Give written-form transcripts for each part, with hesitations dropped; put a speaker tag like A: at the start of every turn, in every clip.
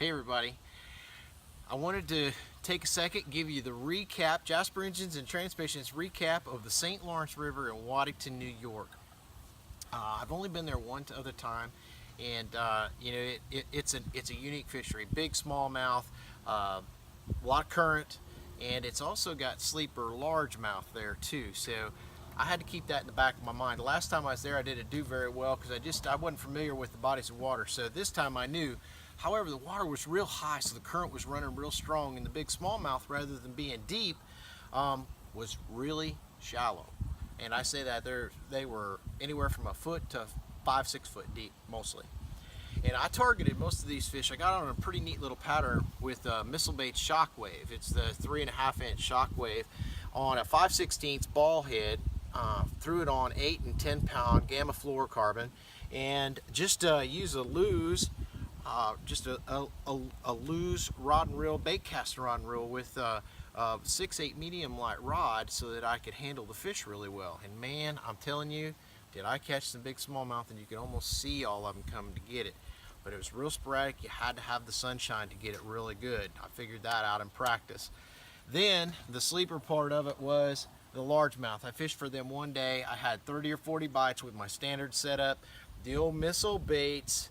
A: Hey everybody, I wanted to take a second give you the recap, Jasper Engines and Transmissions recap of the St. Lawrence River in Waddington, New York. I've only been there one other time, and it's a unique fishery, big smallmouth, a lot of current, and it's also got sleeper largemouth there too. So I had to keep that in the back of my mind. The last time I was there, I didn't do very well because I wasn't familiar with the bodies of water. So this time I knew. However, the water was real high, so the current was running real strong, and the big smallmouth, rather than being deep, was really shallow. And I say that they were anywhere from a foot to 5-6 foot deep, mostly. And I targeted most of these fish. I got on a pretty neat little pattern with Missile Bait Shockwave. It's the 3.5 inch Shockwave on a 5/16 ball head. Threw it on 8 and 10 pound gamma fluorocarbon, and just use a Lew's. Just a loose rod and reel, bait casting rod and reel with a 6/8 medium light rod so that I could handle the fish really well. And man, I'm telling you, did I catch some big smallmouth, and you could almost see all of them coming to get it. But it was real sporadic. You had to have the sunshine to get it really good. I figured that out in practice. Then the sleeper part of it was the largemouth. I fished for them one day. I had 30 or 40 bites with my standard setup. The old Missile Baits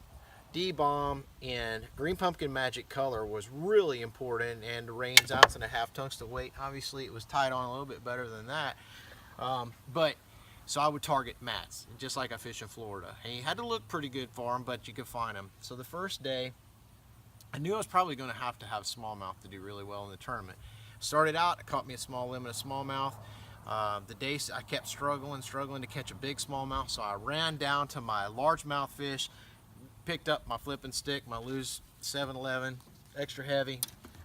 A: D-bomb in green pumpkin magic color was really important, and the Rain's 1.5 ounce tungsten weight. Obviously it was tied on a little bit better than that, so I would target mats just like I fish in Florida, and you had to look pretty good for them, but you could find them. So the first day I knew I was probably going to have smallmouth to do really well in the tournament. Started out, I caught me a small limit of smallmouth. The day I kept struggling to catch a big smallmouth, so I ran down to my largemouth fish, picked up my flipping stick, my Lew's 711, extra heavy,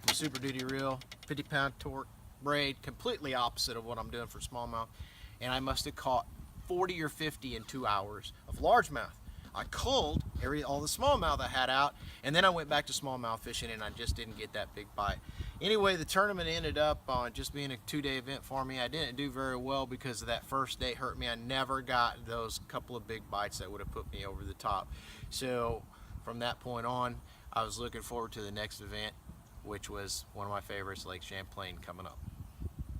A: my Super Duty reel, 50-pound torque braid, completely opposite of what I'm doing for smallmouth, and I must have caught 40 or 50 in 2 hours of largemouth. I culled all the smallmouth I had out, and then I went back to smallmouth fishing, and I just didn't get that big bite. Anyway, the tournament ended up just being a 2-day event for me. I didn't do very well because of that first day hurt me. I never got those couple of big bites that would have put me over the top. So from that point on, I was looking forward to the next event, which was one of my favorites, Lake Champlain, coming up.